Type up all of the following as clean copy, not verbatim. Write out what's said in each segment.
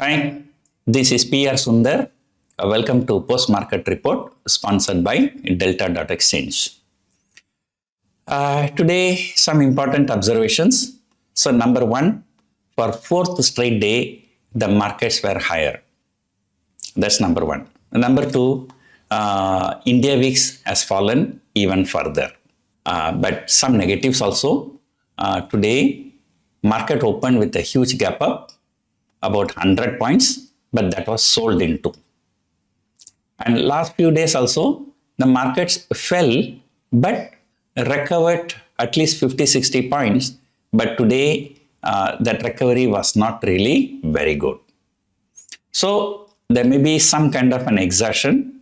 Hi, this is PR Sundar. Welcome to Post Market Report sponsored by Delta.Exchange. Today, some important observations. So, number one, for fourth straight day, the markets were higher. That's number one. Number two, India VIX has fallen even further. But some negatives also. Today, market opened with a huge gap up, about 100 points, but that was sold into. And last few days also, the markets fell, but recovered at least 50-60 points. But today, that recovery was not really very good. So, there may be some kind of an exertion.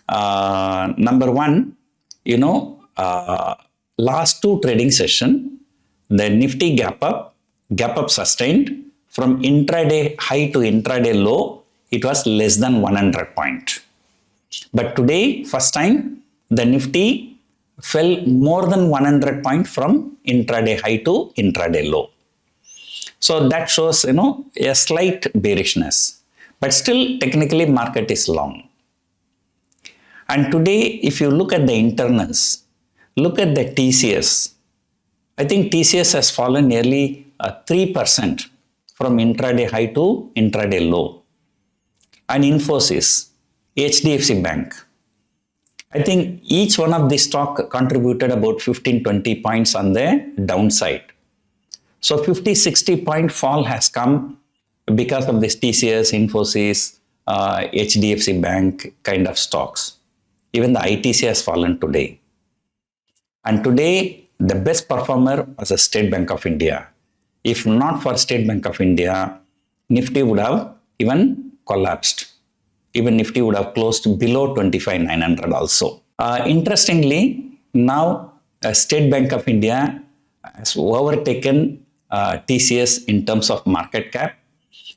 Number one, last two trading session, the Nifty gap up sustained. From intraday high to intraday low, it was less than 100 points. But today, first time, the Nifty fell more than 100 points from intraday high to intraday low. So that shows, a slight bearishness. But still, technically, market is long. And today, if you look at the internals, look at the TCS. I think TCS has fallen nearly 3%. From intraday high to intraday low. And Infosys, HDFC Bank. I think each one of these stock contributed about 15-20 points on the downside. So 50-60 point fall has come because of this TCS, Infosys, HDFC Bank kind of stocks. Even the ITC has fallen today. And today, the best performer was the State Bank of India. If not for State Bank of India, Nifty would have even collapsed. Even Nifty would have closed below 25,900 also. Interestingly, now State Bank of India has overtaken TCS in terms of market cap.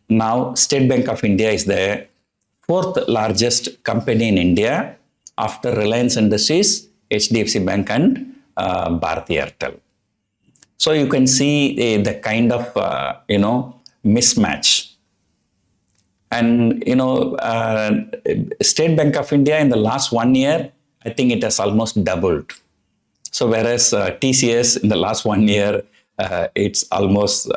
Now State Bank of India is the fourth largest company in India after Reliance Industries, HDFC Bank and Bharti Airtel. So you can see the kind of, mismatch. And, State Bank of India in the last 1 year, I think it has almost doubled. So whereas TCS in the last 1 year, it's almost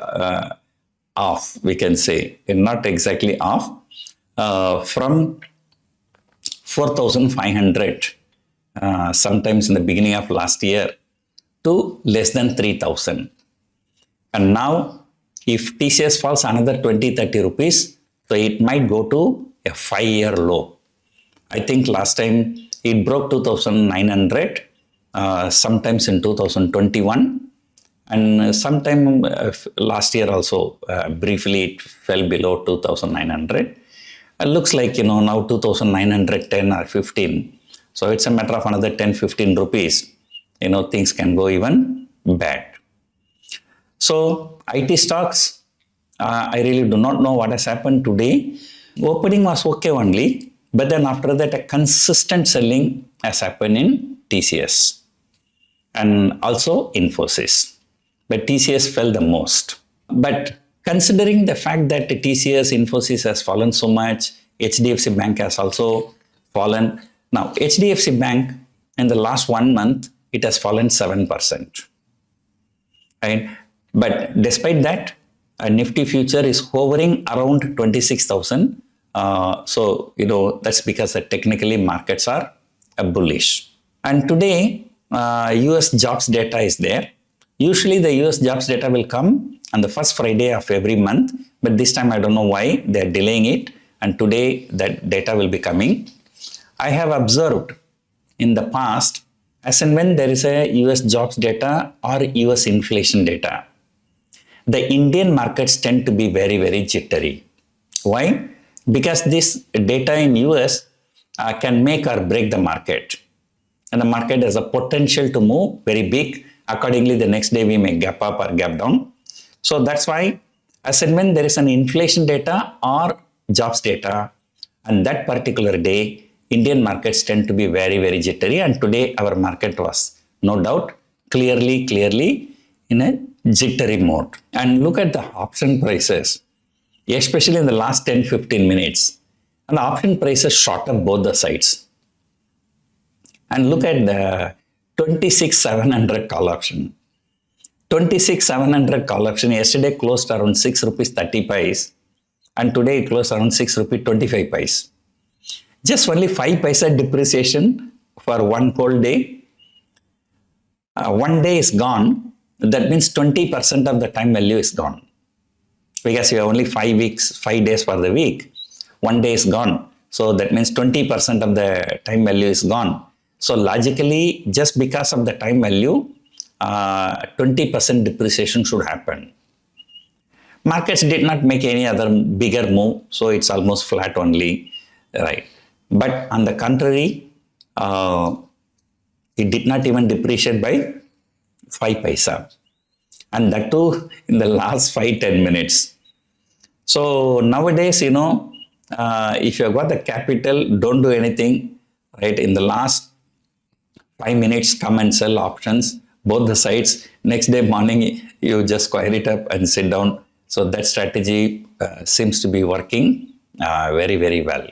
off, we can say. Not exactly off. From 4,500, sometimes in the beginning of last year, to less than 3,000. And now, if TCS falls another 20-30 rupees, so it might go to a 5-year low. I think last time it broke 2,900, sometimes in 2021, and sometime last year also, briefly it fell below 2,900. It looks like, now 2,910 or 15. So it's a matter of another 10-15 rupees. Things can go even bad. So, IT stocks, I really do not know what has happened today. Opening was okay only, but then after that, a consistent selling has happened in TCS and also Infosys. But TCS fell the most. But considering the fact that TCS, Infosys has fallen so much, HDFC Bank has also fallen. Now, HDFC Bank in the last 1 month, it has fallen 7%. Right? But despite that, a Nifty future is hovering around 26,000. So, that's because technically markets are bullish. And today, US jobs data is there. Usually the US jobs data will come on the first Friday of every month. But this time, I don't know why they're delaying it. And today, that data will be coming. I have observed in the past, as and when there is a US jobs data or US inflation data, the Indian markets tend to be very, very jittery. Why? Because this data in US can make or break the market. And the market has a potential to move very big. Accordingly, the next day we may gap up or gap down. So that's why, as and when there is an inflation data or jobs data, and that particular day, Indian markets tend to be very, very jittery, and today our market was no doubt clearly in a jittery mode. And look at the option prices. especially in the last 10-15 minutes. And the option prices shot up both the sides. And look at the 26,700 call option. 26,700 call option yesterday closed around 6 rupees 30 paise, and today it closed around 6 rupees 25 paise. Just only 5 paisa depreciation for one whole day. One day is gone. That means 20% of the time value is gone. Because you have only 5 days for the week. One day is gone. So that means 20% of the time value is gone. So logically, just because of the time value, 20% depreciation should happen. Markets did not make any other bigger move, so it's almost flat only, right? But on the contrary, it did not even depreciate by 5 paisa, and that too in the last 5-10 minutes. So nowadays, if you have got the capital, don't do anything, right? In the last 5 minutes, come and sell options, both the sides. Next day morning, you just square it up and sit down. So that strategy seems to be working very, very well.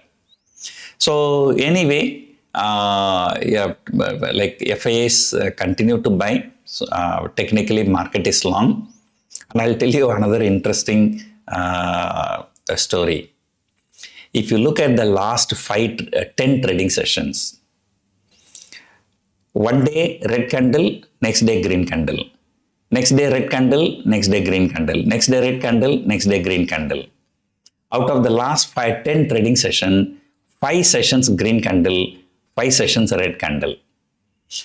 So anyway, like FIIs continue to buy. So, technically, market is long. And I'll tell you another interesting story. If you look at the last 10 trading sessions, one day red candle, next day green candle. Next day red candle, next day green candle. Next day red candle, next day green candle. Out of the last 10 trading session, 5 sessions green candle, 5 sessions red candle.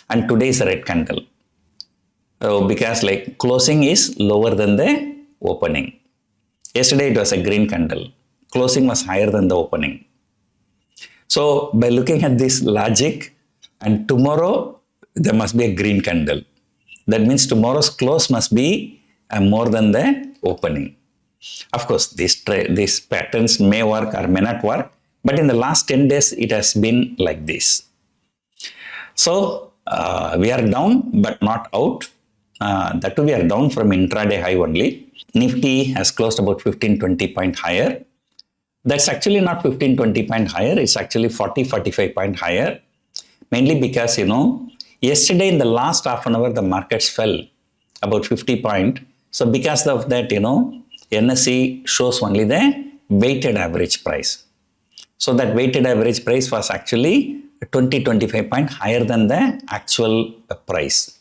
And today is a red candle. Because like closing is lower than the opening. Yesterday it was a green candle. Closing was higher than the opening. So by looking at this logic, and tomorrow there must be a green candle. That means tomorrow's close must be more than the opening. Of course, these patterns may work or may not work, but in the last 10 days, it has been like this. So, we are down, but not out. That too, we are down from intraday high only. Nifty has closed about 15-20 point higher. That's actually not 15-20 point higher. It's actually 40-45 point higher. Mainly because, yesterday in the last half an hour, the markets fell about 50 point. So because of that, NSE shows only the weighted average price. So that weighted average price was actually 20-25 point higher than the actual price.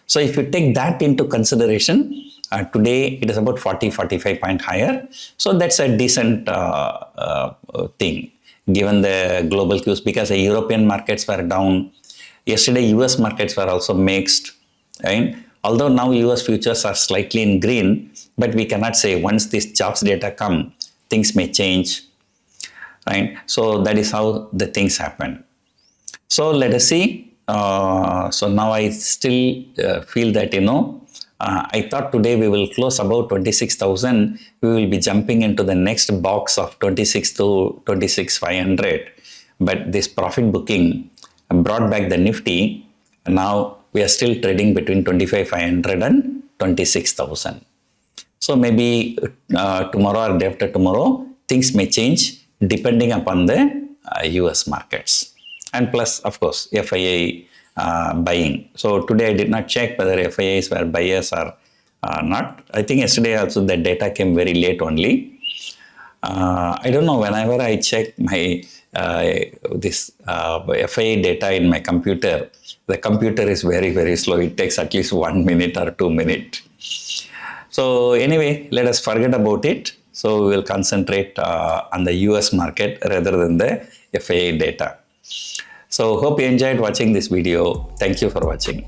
So if you take that into consideration, today it is about 40-45 point higher. So that's a decent thing given the global cues, because the European markets were down. Yesterday, US markets were also mixed. Right? Although now US futures are slightly in green, but we cannot say once these jobs data come, things may change. Right? So that is how the things happen. So let us see. So now I still feel that, I thought today we will close about 26,000. We will be jumping into the next box of 26 to 26,500. But this profit booking brought back the Nifty. Now we are still trading between 25,500 and 26,000. So maybe tomorrow or day after tomorrow, things may change depending upon the US markets. And plus, of course, FII buying. So today I did not check whether FIIs were buyers or not. I think yesterday also the data came very late only. I don't know, whenever I check my this FII data in my computer, the computer is very, very slow. It takes at least 1 minute or 2 minutes. So anyway, let us forget about it. So we will concentrate on the US market rather than the FII data. So hope you enjoyed watching this video. Thank you for watching.